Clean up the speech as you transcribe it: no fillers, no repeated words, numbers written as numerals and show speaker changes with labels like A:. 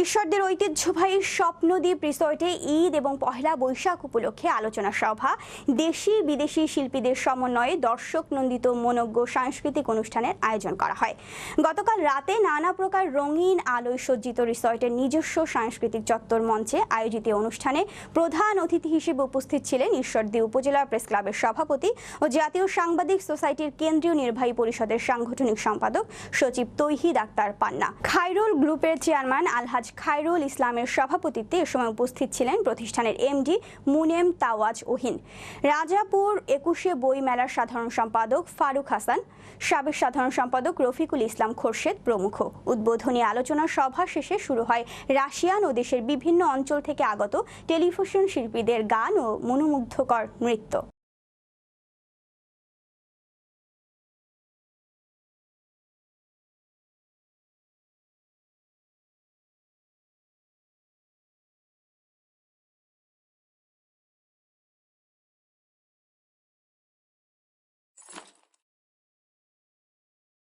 A: ঈশ্বরদের ঐতিহ্যবাহী স্বপ্নদ্বীপ রিসোর্টে ঈদ এবং পহেলা বৈশাখ উপলক্ষে আলোচনা সভা, দেশি বিদেশি শিল্পীদের সমন্বয়ে দর্শক নন্দিত মনোজ্ঞ সাংস্কৃতিক অনুষ্ঠানের আয়োজন করা হয়। গতকাল রাতে নানা প্রকার রঙিন আলোয় সজ্জিত রিসোর্টের নিজস্ব সাংস্কৃতিক চত্বর মঞ্চে আয়োজিত অনুষ্ঠানে প্রধান অতিথি হিসেবে উপস্থিত ছিলেন ঈশ্বরদী উপজেলা প্রেস ক্লাবের সভাপতি ও জাতীয় সাংবাদিক সোসাইটির কেন্দ্রীয় নির্বাহী পরিষদের সাংগঠনিক সম্পাদক সচিব তৌহিদ আক্তার পান্না। খায়রুল গ্রুপের চেয়ারম্যান আলহাজ খায়রুল ইসলামের সভাপতিত্বে এ সময় উপস্থিত ছিলেন প্রতিষ্ঠানের এমডি মুনেম তাওয়াজ ওহিন, রাজাপুর ২১শে বই মেলার সাধারণ সম্পাদক ফারুক হাসান, সাবেক সাধারণ সম্পাদক রফিকুল ইসলাম খোরশেদ প্রমুখ। উদ্বোধনী আলোচনা সভা শেষে শুরু হয় রাশিয়ান ও দেশের বিভিন্ন অঞ্চল থেকে আগত টেলিভিশন শিল্পীদের গান ও মনোমুগ্ধকর নৃত্য।